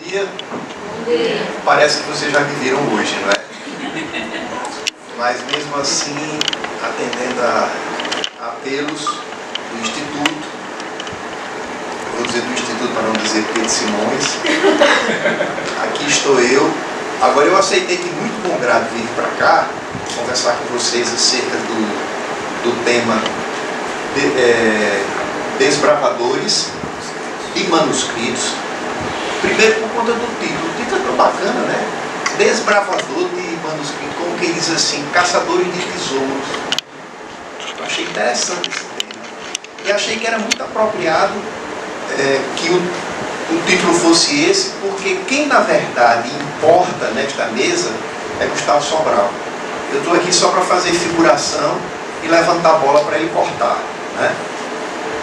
dia. Parece que vocês já me viram hoje, não é? Mas mesmo assim, atendendo a apelos do Instituto, eu vou dizer do Instituto para não dizer Pedro Simões, aqui estou eu. Agora eu aceitei que muito bom grado vir para cá, conversar com vocês acerca do tema desbravadores e manuscritos. Primeiro por conta do título. O título é tão bacana, né? Desbravador de manuscrito, como que diz assim, caçadores de tesouros. Eu achei interessante esse tema. E achei que era muito apropriado que o título fosse esse, porque quem na verdade importa nesta mesa é Gustavo Sobral. Eu estou aqui só para fazer figuração e levantar a bola para ele cortar, né?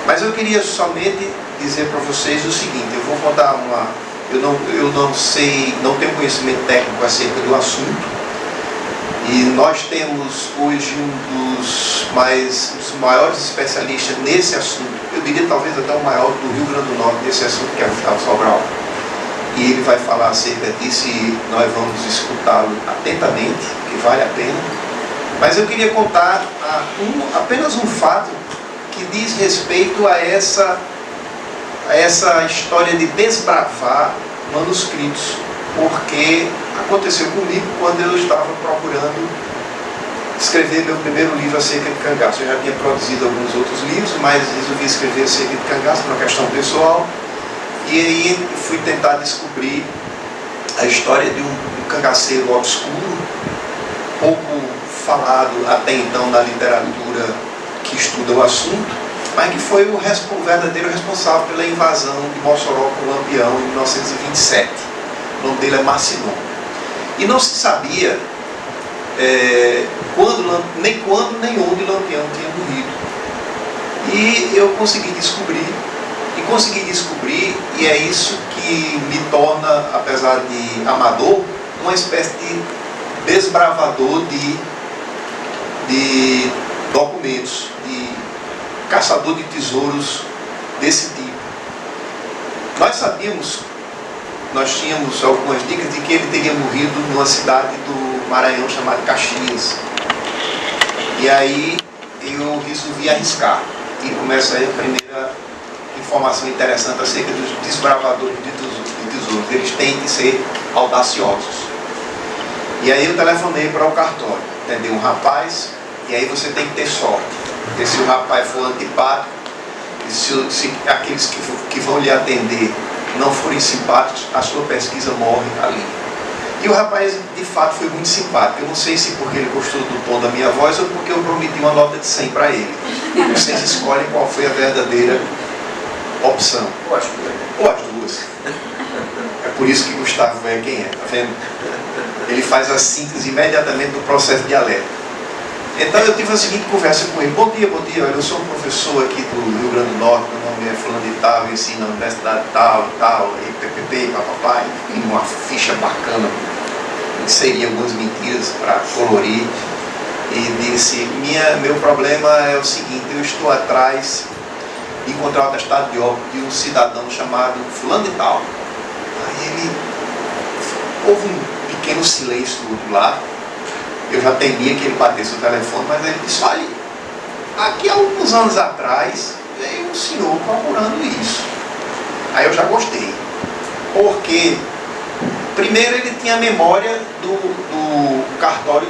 Mas eu queria somente dizer para vocês o seguinte: eu vou contar uma... Eu não sei, não tenho conhecimento técnico acerca do assunto, e nós temos hoje um dos maiores especialistas nesse assunto, eu diria talvez até o maior do Rio Grande do Norte nesse assunto, que é o Gustavo Sobral. E ele vai falar acerca disso e nós vamos escutá-lo atentamente, que vale a pena. Mas eu queria contar apenas um fato que diz respeito a essa história de desbravar manuscritos, porque aconteceu comigo quando eu estava procurando escrever meu primeiro livro acerca de cangaço. Eu já tinha produzido alguns outros livros, mas resolvi escrever acerca de cangaço por uma questão pessoal, e aí fui tentar descobrir a história de um cangaceiro obscuro, pouco falado até então na literatura que estuda o assunto, mas que foi o verdadeiro responsável pela invasão de Mossoró com Lampião em 1927. O nome dele é Marcinon. E não se sabia nem quando nem onde Lampião tinha morrido. E eu consegui descobrir, e é isso que me torna, apesar de amador, uma espécie de desbravador de documentos, de caçador de tesouros desse tipo. Nós tínhamos algumas dicas de que ele teria morrido numa cidade do Maranhão chamada Caxias. E aí eu resolvi arriscar. E começa aí a primeira informação interessante acerca dos desbravadores de tesouros. Eles têm que ser audaciosos. E aí eu telefonei para o cartório, entendeu? Um rapaz, e aí você tem que ter sorte. Porque se o rapaz for antipático, se aqueles que vão lhe atender não forem simpáticos, a sua pesquisa morre ali. E o rapaz, de fato, foi muito simpático. Eu não sei se porque ele gostou do tom da minha voz ou porque eu prometi uma nota de 100 para ele. Vocês escolhem qual foi a verdadeira opção. Ou as duas. É por isso que Gustavo é quem é, tá vendo? Ele faz a síntese imediatamente do processo dialético. Então eu tive a seguinte conversa com ele: bom dia, olha, eu sou um professor aqui do Rio Grande do Norte, meu nome é fulano de tal, eu ensino na universidade tal, e PPP, papapá, e uma ficha bacana, inseri algumas mentiras para colorir, e disse: meu problema é o seguinte, eu estou atrás de encontrar o atestado de óbito de um cidadão chamado fulano de tal. Aí houve um pequeno silêncio do outro lado. Eu já temia que ele batesse o telefone, mas ele disse: olha, aqui há alguns anos atrás veio um senhor procurando isso. Aí eu já gostei, porque primeiro ele tinha a memória do cartório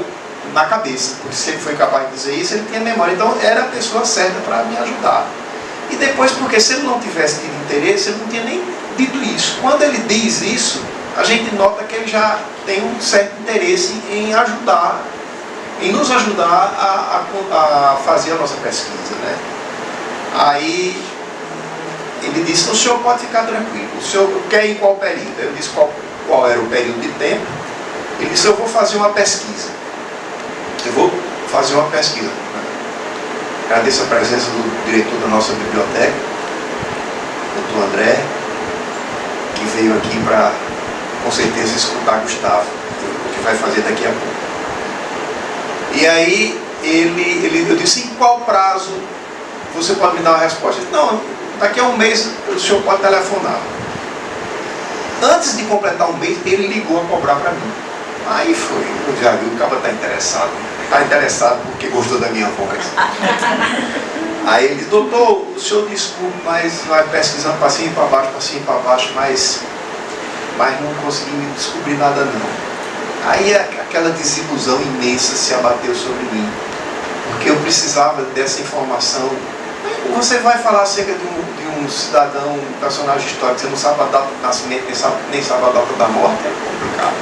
na cabeça, porque se ele foi capaz de dizer isso, ele tinha memória, então era a pessoa certa para me ajudar. E depois, porque se ele não tivesse tido interesse, ele não tinha nem dito isso. Quando ele diz isso, a gente nota que ele já tem um certo interesse em nos ajudar a fazer a nossa pesquisa, né? Aí ele disse: o senhor pode ficar tranquilo, o senhor quer em qual período? Eu disse qual era o período de tempo. Ele disse: eu vou fazer uma pesquisa. Agradeço a presença do diretor da nossa biblioteca, Dr. André, que veio aqui para, com certeza, escutar Gustavo, o que vai fazer daqui a pouco. E aí eu disse: em qual prazo você pode me dar uma resposta? Ele disse: não, daqui a um mês o senhor pode telefonar. Antes de completar um mês, ele ligou a cobrar para mim. Aí foi, eu já vi, o cara está interessado. Está interessado porque gostou da minha voz. Aí ele disse, doutor, o senhor desculpe, mas vai pesquisando para cima e para baixo, mas não consegui descobrir nada não. Aí aquela desilusão imensa se abateu sobre mim, porque eu precisava dessa informação. Você vai falar acerca de um cidadão, um personagem histórico, você não sabe a data do nascimento, nem sabe a data da morte, é complicado.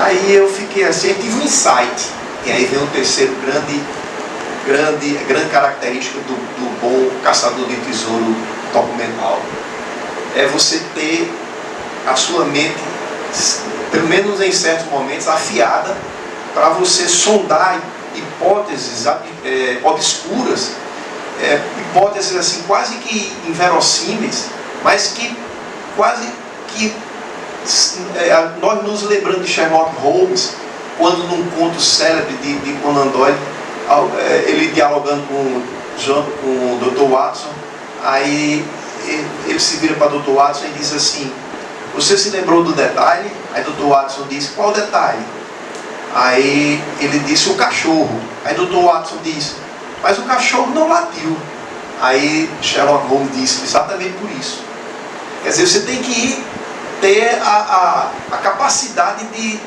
Aí eu fiquei assim, eu tive um insight, e aí vem o terceiro grande característica do bom caçador de tesouro documental. É você ter a sua mente, pelo menos em certos momentos, afiada para você sondar hipóteses obscuras, hipóteses assim, quase que inverossímeis, mas que quase que nós nos lembramos de Sherlock Holmes, quando num conto célebre de Conan Doyle, ele dialogando com o Dr. Watson, aí ele se vira para o Dr. Watson e diz assim, você se lembrou do detalhe? Aí o Dr. Watson disse, qual detalhe? Aí ele disse, o cachorro. Aí o Dr. Watson disse, mas o cachorro não latiu. Aí Sherlock Holmes disse, exatamente por isso. Quer dizer, você tem que ter a capacidade de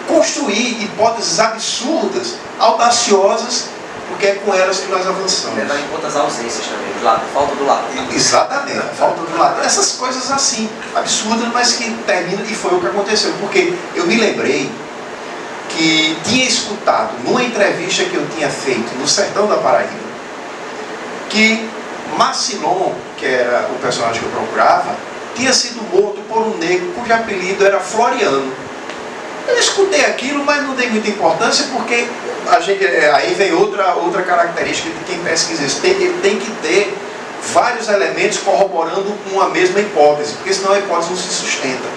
construir hipóteses absurdas, audaciosas, porque é com elas que nós avançamos. Levar em conta as ausências também, falta do lado. Exatamente, falta do lado. Essas coisas assim, absurdas, mas que terminam, e foi o que aconteceu. Porque eu me lembrei que tinha escutado, numa entrevista que eu tinha feito no sertão da Paraíba, que Macilon, que era o personagem que eu procurava, tinha sido morto por um negro cujo apelido era Floriano. Eu escutei aquilo, mas não dei muita importância, porque aí vem outra característica de quem pesquisa isso. Ele tem que ter vários elementos corroborando uma mesma hipótese, porque senão a hipótese não se sustenta.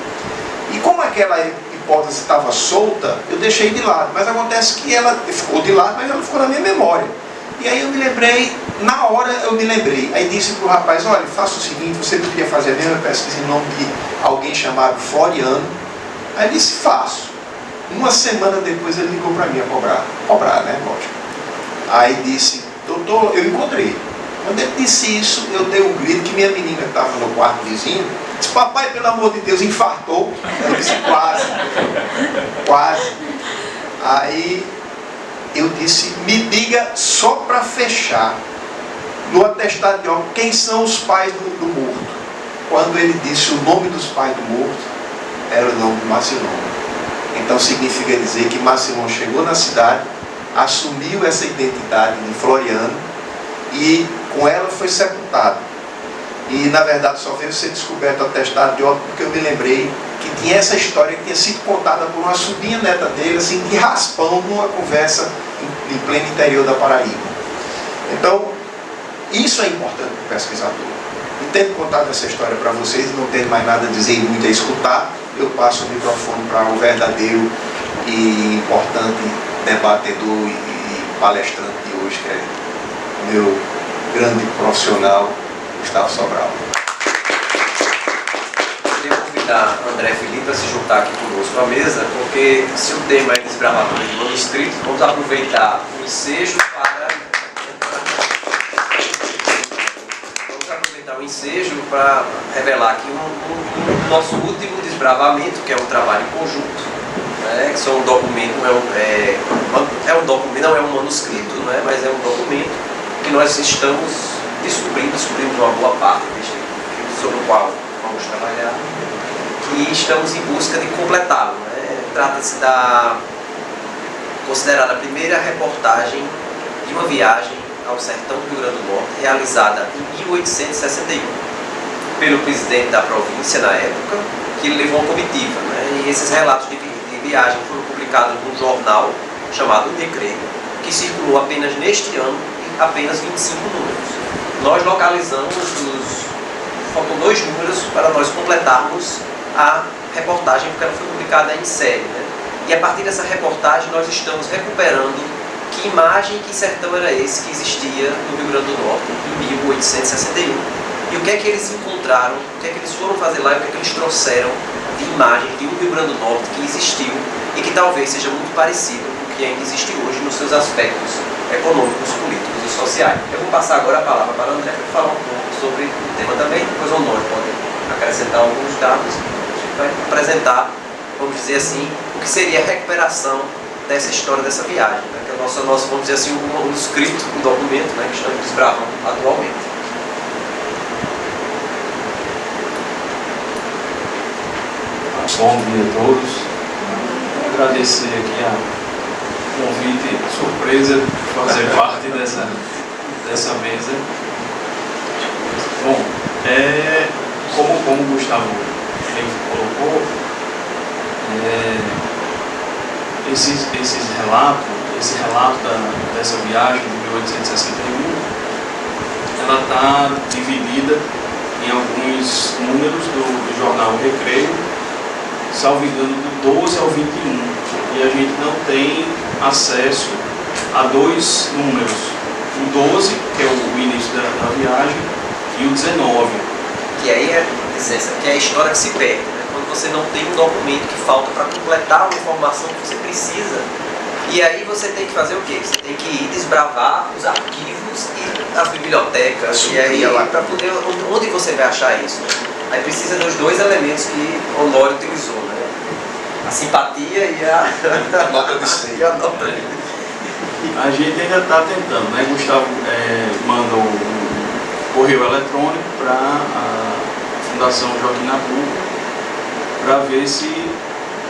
E como aquela hipótese estava solta, eu deixei de lado. Mas acontece que ela ficou de lado, mas ela ficou na minha memória. E aí eu me lembrei, na hora eu me lembrei. Aí disse para o rapaz, olha, faça o seguinte, você poderia fazer a mesma pesquisa em nome de alguém chamado Floriano. Aí ele disse, faço. Uma semana depois ele ligou para mim a cobrar, né, lógico. Aí disse, doutor, eu encontrei. Quando ele disse isso, eu dei um grito que minha menina que estava no quarto vizinho, disse, papai, pelo amor de Deus, infartou. Eu disse, quase. Aí eu disse, me diga só para fechar, no atestado de óbito, quem são os pais do morto. Quando ele disse o nome dos pais do morto, era o nome de Macilon. Então significa dizer que Macilon chegou na cidade, assumiu essa identidade de Floriano e com ela foi sepultado. E na verdade só veio ser descoberto o atestado de óbito porque eu me lembrei que tinha essa história que tinha sido contada por uma sobrinha neta dele, assim, de raspão, numa conversa em pleno interior da Paraíba. Então, isso é importante para o pesquisador. E tendo contado essa história para vocês, não tendo mais nada a dizer e muito a escutar, eu passo o microfone para o verdadeiro e importante debatedor e palestrante de hoje, que é o meu grande profissional, Gustavo Sobral. Queria convidar André Felipe a se juntar aqui conosco à mesa, porque se o tema é desbravador de manuscritos, vamos aproveitar o ensejo para revelar aqui o nosso último desbravamento, que é um trabalho conjunto, né, que são um documento, não é um manuscrito, né, mas é um documento que nós estamos descobrimos uma boa parte deste livro, sobre o qual vamos trabalhar, e estamos em busca de completá-lo. Né. Trata-se da considerada a primeira reportagem de uma viagem ao sertão do Rio Grande do Norte, realizada em 1861 pelo presidente da província na época, que ele levou uma comitiva. Né? E esses relatos de viagem foram publicados num jornal chamado Recreio, que circulou apenas neste ano em apenas 25 números. Nós localizamos faltam 2 números para nós completarmos a reportagem, porque ela foi publicada em série. Né? E a partir dessa reportagem nós estamos recuperando que imagem, que sertão era esse que existia no Rio Grande do Norte em 1861. e o que é que eles encontraram, o que é que eles foram fazer lá e o que é que eles trouxeram de imagens de um Rio Grande do Norte que existiu e que talvez seja muito parecido com o que ainda existe hoje nos seus aspectos econômicos, políticos e sociais. Eu vou passar agora a palavra para o André para falar um pouco sobre o tema também, depois o Honório pode acrescentar alguns dados. A gente vai apresentar, vamos dizer assim, o que seria a recuperação dessa história, dessa viagem, né? Que é o nosso, vamos dizer assim, um escrito, um documento, né, que estamos desbravando atualmente. Bom dia a todos. Quero agradecer aqui o convite surpresa de fazer parte dessa mesa. Bom, como o Gustavo colocou, esse relato dessa viagem de 1861, ela está dividida em alguns números do jornal Recreio, salvo engano, do 12 ao 21, e a gente não tem acesso a dois números, o 12, que é o início da viagem, e o 19. Que aí é a história que se perde, né? Quando você não tem um documento que falta para completar uma informação que você precisa, e aí você tem que fazer o quê? Você tem que ir desbravar os arquivos e as bibliotecas, e aí para poder, onde você vai achar isso? Aí precisa dos dois elementos que Honório utilizou, né? A simpatia e a nota de 100. A gente ainda está tentando, né? Gustavo manda o correio eletrônico para a Fundação Joaquim Nabuco para ver se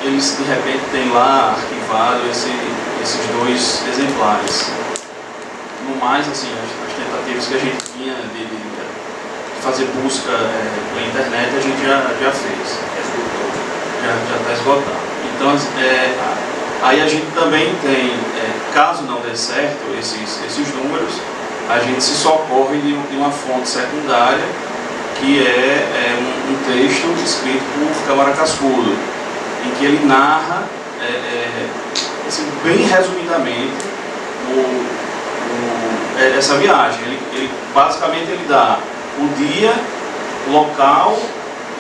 eles de repente têm lá arquivado esses dois exemplares. No mais, assim, as tentativas que a gente tinha de fazer busca pela internet, a gente já fez. Já está esgotado. Então, aí a gente também tem, caso não dê certo esses números, a gente se socorre de uma fonte secundária, que é um texto escrito por Câmara Cascudo, em que ele narra, assim, bem resumidamente, essa viagem. Ele basicamente ele dá o dia, o local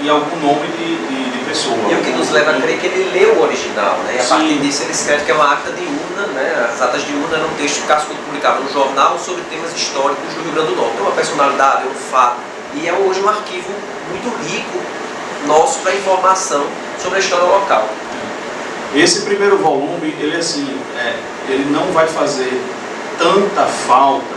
e algum nome de pessoa. E o que nos leva a crer que ele leu o original, né? E a Sim. partir disso ele escreve que é uma ata de urna, né? As atas de urna eram um texto que Cascudo publicava no jornal sobre temas históricos do Rio Grande do Norte. É uma personalidade, é um fato. E é hoje um arquivo muito rico nosso para informação sobre a história local. Esse primeiro volume, ele não vai fazer tanta falta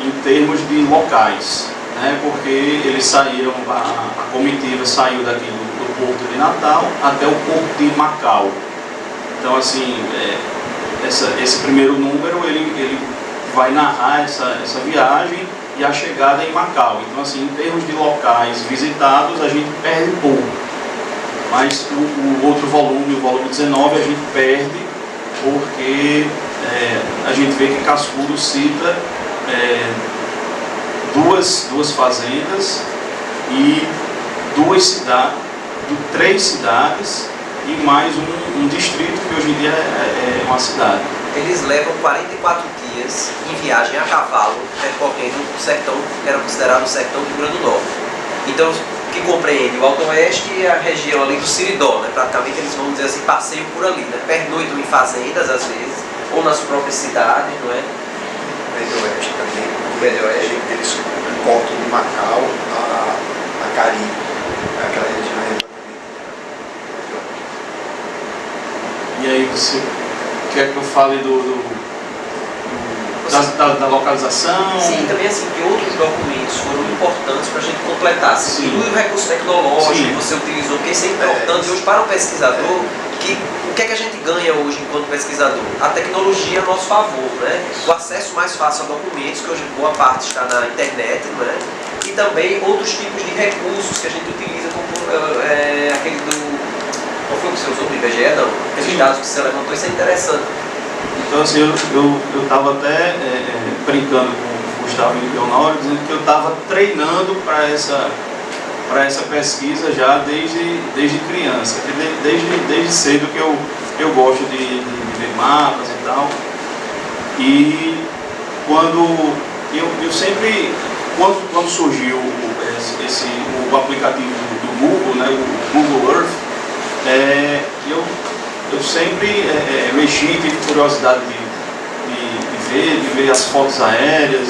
em termos de locais, né? Porque eles saíram, a comitiva saiu daqui do porto de Natal até o porto de Macau. Então, assim, esse primeiro número, ele vai narrar essa viagem e a chegada em Macau. Então, assim, em termos de locais visitados, a gente perde pouco. Mas o outro volume, o volume 19, a gente perde porque a gente vê que Cascudo cita duas fazendas e três cidades e mais um distrito que hoje em dia é uma cidade. Eles levam 44 dias em viagem a cavalo, percorrendo o sertão, que era considerado o sertão do Rio Grande do Norte. Então, que compreende o Alto Oeste e a região ali do Siridó, né? Praticamente eles vão dizer assim, passeiam por ali, né? Pernoitam em fazendas às vezes, ou nas próprias cidades, não é? Médio Oeste também. O Médio Oeste, eles cortam de Macau a Caribe, aquela região. E aí você quer que eu fale da localização? Sim, também assim, que outros documentos foram importantes para a gente completar. Assim, Sim. o recurso tecnológico Sim. que você utilizou, que isso é importante hoje para o pesquisador, o que é que a gente ganha hoje enquanto pesquisador? A tecnologia a nosso favor, né? O acesso mais fácil a documentos, que hoje boa parte está na internet, não é? E também outros tipos de recursos que a gente utiliza, como aquele do... Qual foi o que você usou do IBGE? Não, aqueles dados que você levantou, isso é interessante. Então, assim, eu estava até brincando com o Gustavo e o Honório, dizendo que eu estava treinando para essa pesquisa já desde criança, desde cedo que eu gosto de ver mapas e tal. E quando surgiu o aplicativo do Google, né, o Google Earth, eu sempre mexi, tive curiosidade de ver as fotos aéreas,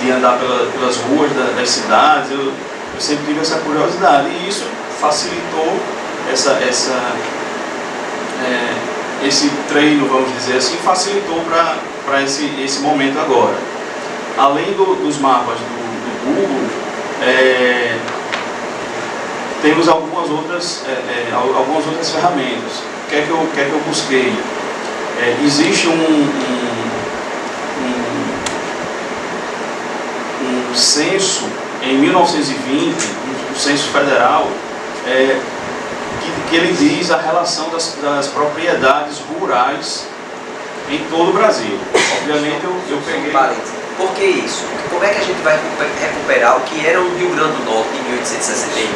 de andar pelas ruas das cidades. Eu sempre tive essa curiosidade e isso facilitou esse treino, vamos dizer assim, facilitou para esse momento agora. Além dos mapas do Google, temos algumas outras ferramentas. O que é que eu busquei? Existe um censo em 1920, um censo federal, que ele diz a relação das propriedades rurais em todo o Brasil. Obviamente eu peguei... Por que isso? Como é que a gente vai recuperar o que era o Rio Grande do Norte em 1861?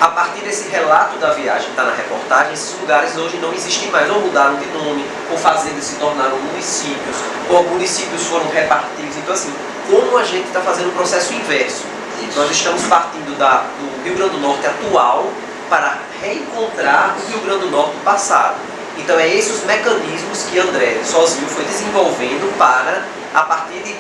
A partir desse relato da viagem que está na reportagem, esses lugares hoje não existem mais, ou mudaram de nome, ou fazendas se tornaram municípios, ou municípios foram repartidos. Então assim, como a gente está fazendo o processo inverso? Nós estamos partindo do Rio Grande do Norte atual para reencontrar o Rio Grande do Norte do passado. Então é esses os mecanismos que André sozinho foi desenvolvendo para, a partir de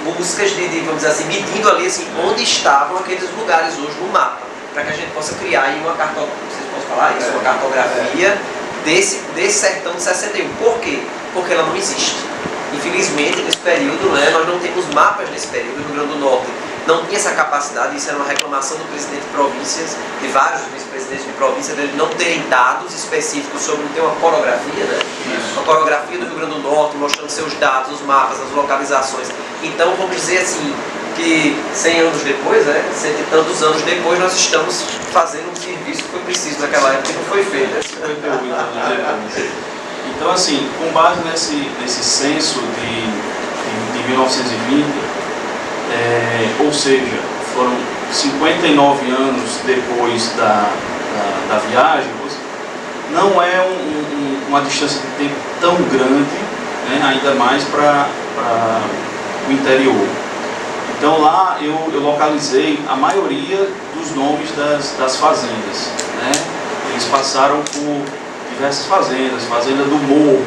buscas, vamos dizer assim, medindo ali assim, onde estavam aqueles lugares hoje no mapa, para que a gente possa criar aí uma cartografia, vocês possam falar isso, uma cartografia desse sertão de 61. Por quê? Porque ela não existe. Infelizmente, nesse período, né, nós não temos mapas nesse período. O Rio Grande do Norte não tinha essa capacidade. Isso era uma reclamação do presidente de províncias, de vários vice-presidentes de província, de não terem dados específicos sobre, não ter uma corografia, né? Uma corografia do Rio Grande do Norte, mostrando seus dados, os mapas, as localizações. Então, vamos dizer assim, que 100 anos depois, né, 100 e tantos anos depois, nós estamos fazendo um serviço que foi preciso naquela época e não foi feito. 58 anos depois. Então, assim, com base nesse censo de 1920, ou seja, foram 59 anos depois da viagem, não é uma distância de tempo tão grande, né, ainda mais para o interior. Então lá eu localizei a maioria dos nomes das fazendas, né? Eles passaram por diversas fazendas, Fazenda do Morro.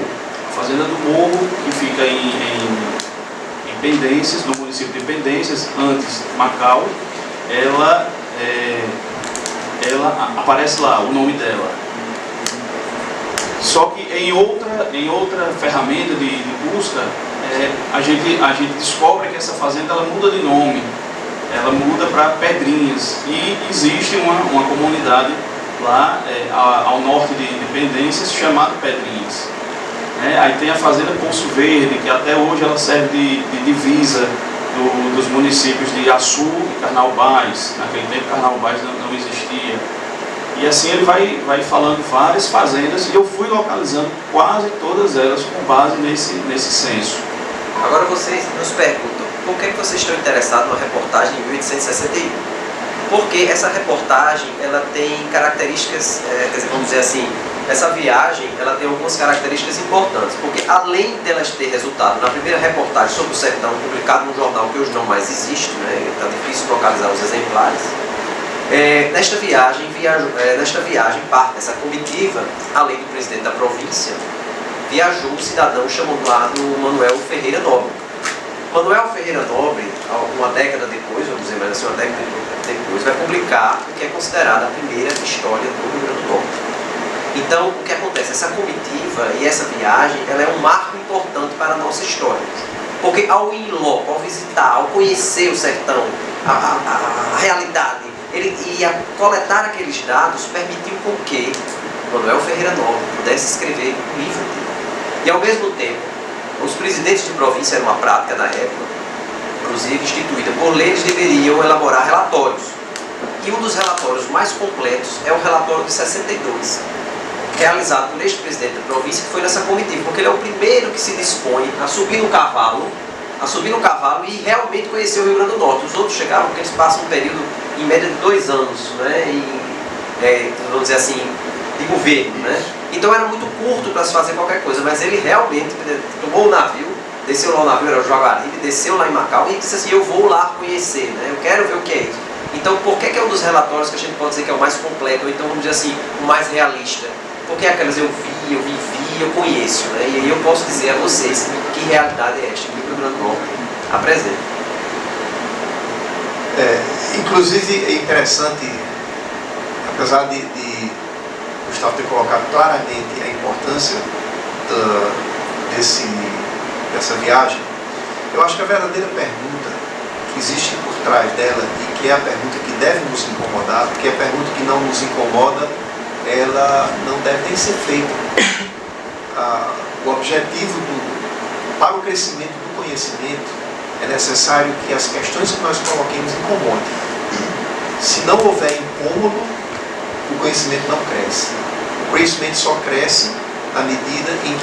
A Fazenda do Morro, que fica em Pendências, no município de Pendências, antes Macau, ela aparece lá, o nome dela. Só que em outra ferramenta de busca, a gente descobre que essa fazenda ela muda de nome, ela muda para Pedrinhas, e existe uma comunidade lá ao norte de Pendências chamada Pedrinhas. Aí tem a fazenda Poço Verde, que até hoje ela serve de divisa dos municípios de Açu e Carnaubais. Naquele tempo Carnaubais não existia. E assim ele vai falando várias fazendas, e eu fui localizando quase todas elas com base nesse censo. Agora vocês nos perguntam, por que vocês estão interessados numa reportagem em 1861? Porque essa reportagem, ela tem características, quer dizer, vamos dizer assim, essa viagem, ela tem algumas características importantes, porque além delas ter resultado na primeira reportagem sobre o sertão, publicado num jornal que hoje não mais existe, né, está difícil localizar os exemplares, nesta viagem, parte dessa comitiva, além do presidente da província, viajou um cidadão chamado Manuel Ferreira Nobre. Manuel Ferreira Nobre, uma década depois, vamos dizer mais assim, uma década depois, vai publicar o que é considerada a primeira história do Rio Grande do Norte. Então, o que acontece? Essa comitiva e essa viagem, ela é um marco importante para a nossa história. Porque ao ir em loco, ao visitar, ao conhecer o sertão, a realidade, ele ia coletar aqueles dados, permitiu com que Manuel Ferreira Nobre pudesse escrever um livro dele. E ao mesmo tempo, os presidentes de província, era uma prática na época, inclusive instituída por lei, eles deveriam elaborar relatórios. E um dos relatórios mais completos é o relatório de 62, realizado por este presidente da província, que foi nessa comitiva, porque ele é o primeiro que se dispõe a subir no cavalo e realmente conhecer o Rio Grande do Norte. Os outros chegaram porque eles passam um período, em média, de 2 anos, né, vamos dizer assim, de governo, né? Então era muito curto para se fazer qualquer coisa, mas ele realmente tomou o navio desceu lá o navio, era o Jaguaribe, desceu lá em Macau e disse assim, eu vou lá conhecer, né? Eu quero ver o que é isso. Então, por que é um dos relatórios que a gente pode dizer que é o mais completo, ou então, vamos dizer assim, o mais realista? Porque aquelas eu vi, eu vivi, eu conheço, né? E aí eu posso dizer a vocês que realidade é esta que o Rio Grande do Norte apresenta. Inclusive, é interessante, apesar de Gustavo ter colocado claramente a importância dessa viagem, eu acho que a verdadeira pergunta que existe por trás dela e que é a pergunta que deve nos incomodar, porque a pergunta que não nos incomoda, ela não deve nem ser feita. O objetivo para o crescimento do conhecimento é necessário que as questões que nós coloquemos incomodem. Se não houver incômodo, o conhecimento não cresce. O conhecimento só cresce na medida em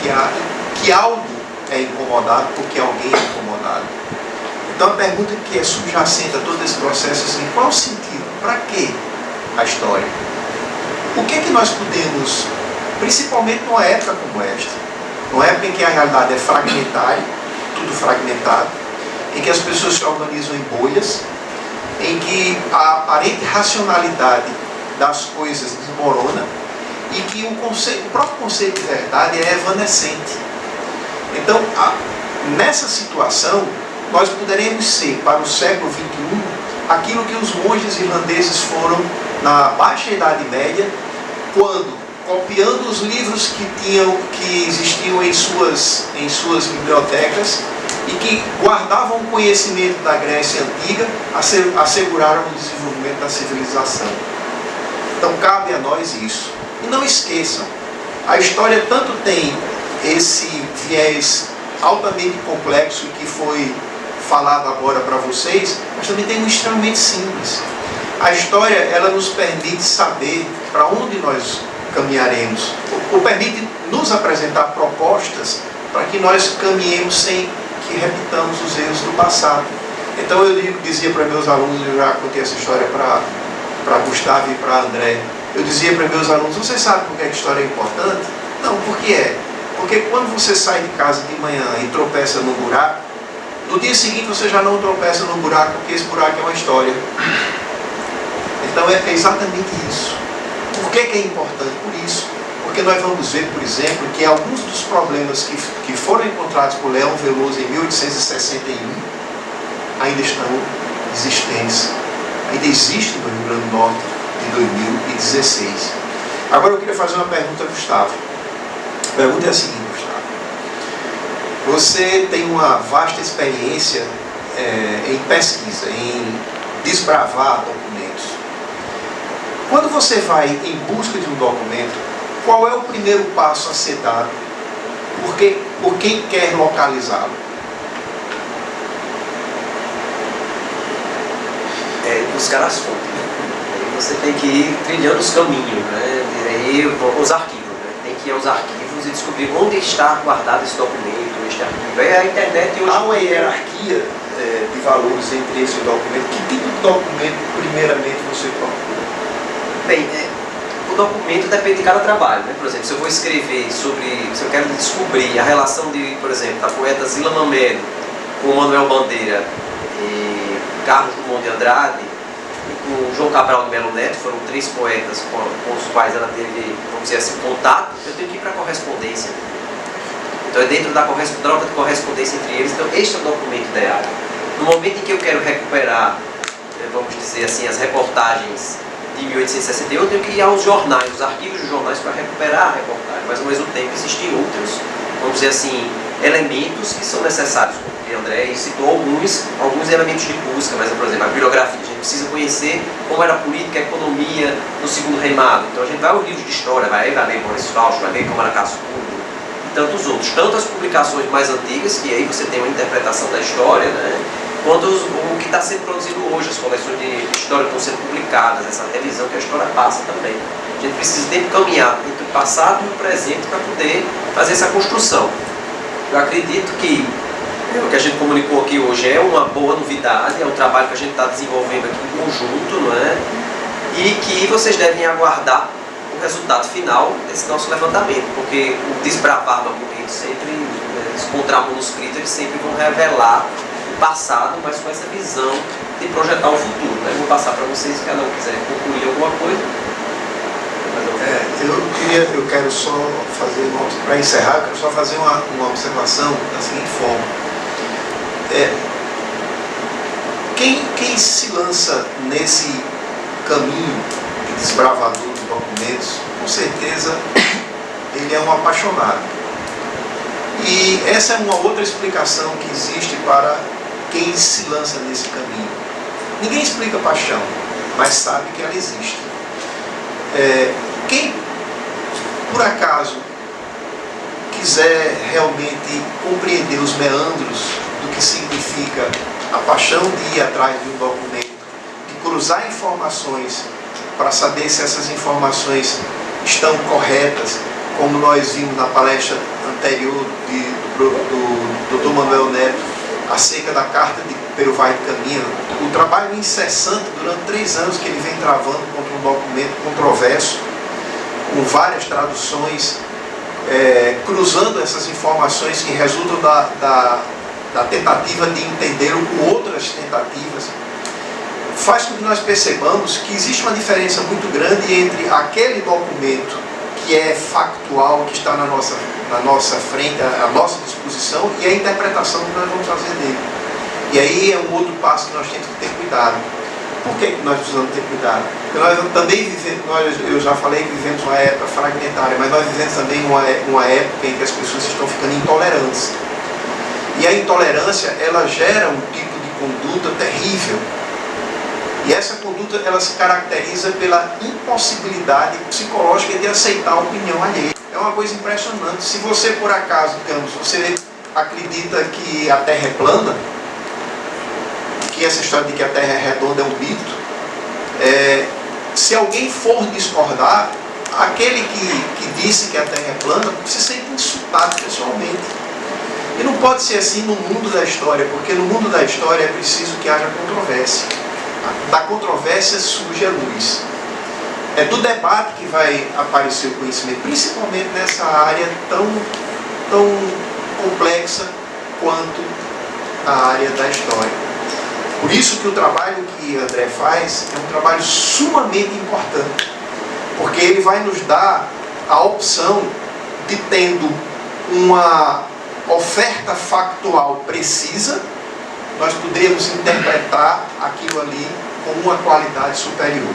que algo é incomodado, porque alguém é incomodado. Então a pergunta que é subjacente a todo esse processo é assim, qual o sentido? Para que a história? O que é que nós podemos, principalmente numa época como esta, numa época em que a realidade é fragmentária, tudo fragmentado, em que as pessoas se organizam em bolhas, em que a aparente racionalidade das coisas desmorona e que o próprio conceito de verdade é evanescente. Então, nessa situação, nós poderemos ser, para o século XXI, aquilo que os monges irlandeses foram na Baixa Idade Média, quando, copiando os livros que existiam em suas bibliotecas e que guardavam o conhecimento da Grécia Antiga, asseguraram o desenvolvimento da civilização. Então cabe a nós isso. E não esqueçam, a história tanto tem esse viés altamente complexo que foi falado agora para vocês, mas também tem um extremamente simples. A história, ela nos permite saber para onde nós caminharemos, ou permite nos apresentar propostas para que nós caminhemos sem que repitamos os erros do passado. Então eu dizia para meus alunos, eu já contei essa história para Gustavo e para André, eu dizia para meus alunos, você sabe por que a história é importante? Não, por que é? Porque quando você sai de casa de manhã e tropeça num buraco, no dia seguinte você já não tropeça num buraco, porque esse buraco é uma história. Então é exatamente isso. Por que é importante? Por isso. Porque nós vamos ver, por exemplo, que alguns dos problemas que foram encontrados por Leão Veloso em 1861 ainda estão existentes. Ainda existem no Rio Grande do Norte de 2016. Agora eu queria fazer uma pergunta a Gustavo. A pergunta é a seguinte, Gustavo. Você tem uma vasta experiência em pesquisa, em desbravar documentos. Quando você vai em busca de um documento, qual é o primeiro passo a ser dado por quem quer localizá-lo? É buscar as fontes. Você tem que ir trilhando os caminhos, né? E os arquivos, né? Tem que ir aos arquivos e descobrir onde está guardado esse documento, este arquivo. É a internet hoje. Há uma hierarquia de valores entre esse documento. Que tipo de documento, primeiramente, você procura? Bem, o documento depende de cada trabalho, né? Por exemplo, se eu vou escrever sobre, se eu quero descobrir a relação de, por exemplo, da poeta Zila Mamede com Manuel Bandeira e Carlos Drummond de Andrade e com João Cabral de Melo Neto, foram 3 poetas com os quais ela teve, vamos dizer assim, contato, eu tenho que ir para a correspondência. Então é dentro da troca de correspondência entre eles. Então este é o documento ideal. No momento em que eu quero recuperar, vamos dizer assim, as reportagens de 1861, eu tenho que ir aos jornais, os arquivos dos jornais para recuperar a reportagem, mas ao mesmo tempo existem outros, vamos dizer assim, elementos que são necessários, porque André citou alguns elementos de busca, mas por exemplo, a bibliografia, a gente precisa conhecer como era a política, a economia no segundo reinado, então a gente vai aos livros de história, vai ler Boris Fausto, vai ler Câmara Cascudo, e tantos outros, tanto as publicações mais antigas, que aí você tem uma interpretação da história, né? Quanto o que está sendo produzido hoje, as coleções de história que estão sendo publicadas, essa revisão que a história passa também. A gente precisa sempre caminhar entre o passado e o presente para poder fazer essa construção. Eu acredito que o que a gente comunicou aqui hoje é uma boa novidade, é um trabalho que a gente está desenvolvendo aqui em conjunto, não é? E que vocês devem aguardar o resultado final desse nosso levantamento, porque o desbravar documentos sempre eles encontrar manuscritos, eles sempre vão revelar o passado, mas com essa visão de projetar o futuro. Né? Eu vou passar para vocês, se cada um quiser concluir alguma coisa. Eu quero só fazer, para encerrar, eu quero só fazer uma observação da seguinte forma. Quem se lança nesse caminho de desbravador dos documentos, com certeza ele é um apaixonado. E essa é uma outra explicação que existe para quem se lança nesse caminho. Ninguém explica paixão, mas sabe que ela existe. Quem, por acaso, quiser realmente compreender os meandros do que significa a paixão de ir atrás de um documento, de cruzar informações para saber se essas informações estão corretas, como nós vimos na palestra anterior do Dr. Manuel Neto, acerca da carta de Peruvalho de Caminha, o trabalho incessante durante 3 anos que ele vem travando contra um documento controverso, com várias traduções, cruzando essas informações que resultam da tentativa de entender com outras tentativas, faz com que nós percebamos que existe uma diferença muito grande entre aquele documento que é factual, que está na nossa frente, à nossa disposição, e a interpretação que nós vamos fazer dele. E aí é um outro passo que nós temos que ter cuidado. Por que nós precisamos ter cuidado? Porque nós também vivemos, eu já falei que vivemos uma época fragmentária, mas nós vivemos também uma época em que as pessoas estão ficando intolerantes. E a intolerância, ela gera um tipo de conduta terrível. E essa conduta, ela se caracteriza pela impossibilidade psicológica de aceitar a opinião alheia. É uma coisa impressionante. Se você, por acaso, digamos, você acredita que a Terra é plana, que essa história de que a Terra é redonda é um mito, se alguém for discordar, aquele que disse que a Terra é plana se sente insultado pessoalmente. E não pode ser assim no mundo da história, porque no mundo da história é preciso que haja controvérsia. Da controvérsia surge a luz. É do debate que vai aparecer o conhecimento, principalmente nessa área tão complexa quanto a área da história. Por isso que o trabalho que André faz é um trabalho sumamente importante, porque ele vai nos dar a opção de, tendo uma oferta factual precisa, nós podemos interpretar aquilo ali com uma qualidade superior.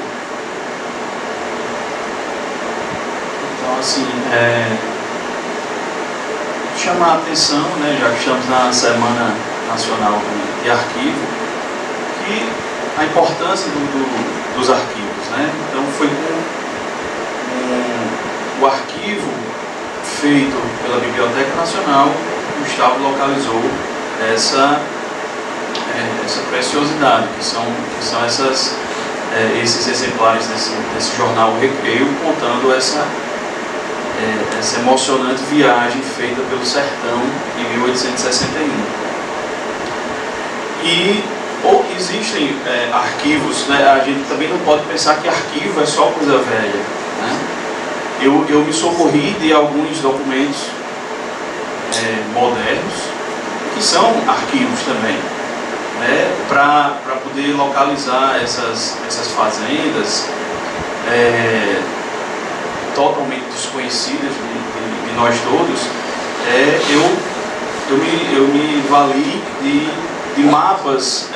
Então, assim, chamar a atenção, né, já que estamos na Semana Nacional de Arquivo, que a importância dos arquivos, né? Então, foi o arquivo feito pela Biblioteca Nacional, o Gustavo localizou essa preciosidade, que são esses exemplares desse jornal Recreio, contando essa emocionante viagem feita pelo sertão em 1861. E existem arquivos, né? A gente também não pode pensar que arquivo é só coisa velha, né? Eu me socorri de alguns documentos modernos, que são arquivos também, né, para poder localizar essas fazendas totalmente desconhecidas de nós todos. Eu me vali de mapas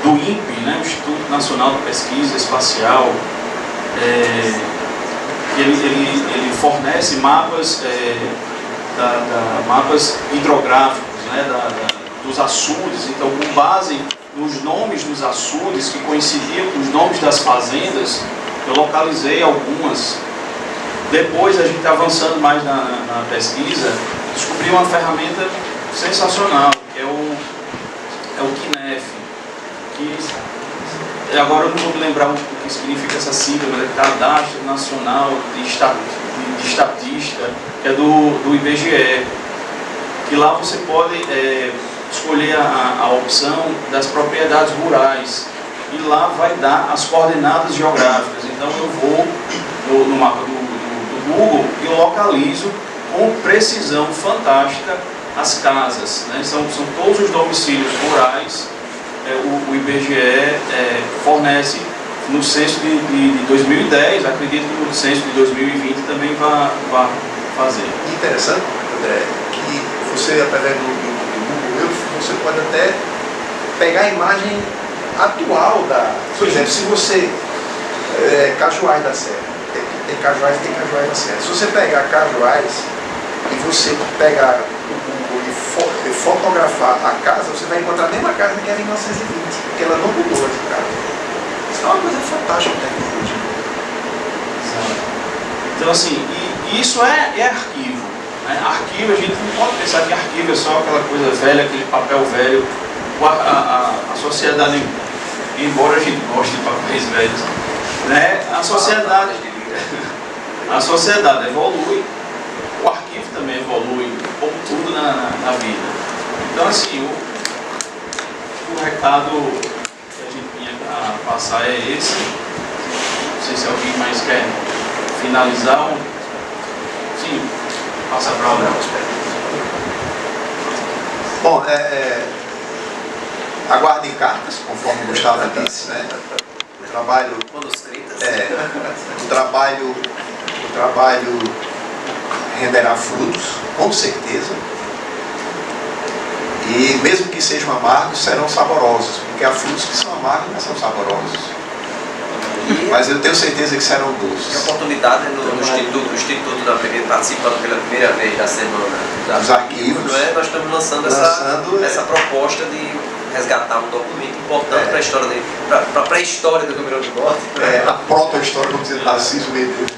do INPE, né, o Instituto Nacional de Pesquisa Espacial. Ele fornece mapas, mapas hidrográficos, né, dos açudes. Então, com base nos nomes dos açudes, que coincidiam com os nomes das fazendas, eu localizei algumas. Depois, a gente avançando mais na pesquisa, descobri uma ferramenta sensacional, que é o KINEF, que agora eu não vou me lembrar o que significa essa sigla, mas é Cadastro Nacional de Estatística, que é do IBGE, que lá você pode escolher a opção das propriedades rurais, e lá vai dar as coordenadas geográficas. Então eu vou no mapa do Google e localizo com precisão fantástica as casas, né? São todos os domicílios rurais. O IBGE fornece no censo de 2010, acredito que no censo de 2020 também vai fazer. Interessante, André, que você, através do Google Earth, você pode até pegar a imagem atual por exemplo, se você Cajuais da Serra, tem Cajuais da Serra. Se você pegar Cajuais e você pegar o Google e fotografar a casa, você vai encontrar a mesma casa que era em 1920, porque ela não mudou essa casa. Isso é uma coisa fantástica da tecnologia. Então assim, e isso é arquivo. Né? Arquivo, a gente não pode pensar que arquivo é só aquela coisa velha, aquele papel velho. A sociedade, embora a gente goste de papéis velhos, né? a sociedade evolui, o arquivo também evolui, como tudo na vida. Então assim, o recado que a gente tinha a passar é esse. Não sei se alguém mais quer finalizar ou... Sim, passa para o Bom, aguardem cartas, conforme o Gustavo disse, né? O trabalho renderá frutos, com certeza. E mesmo que sejam amargos, serão saborosos, porque há frutos que são amargos, mas são saborosos. Mas eu tenho certeza que serão doces. Que oportunidade no Instituto da PB, participando pela primeira vez da semana dos arquivos, nós estamos lançando essa proposta de resgatar um documento importante para a história para a pré-história do Rio Grande do Norte. A proto-história, vamos dizer, Narciso Medeiros.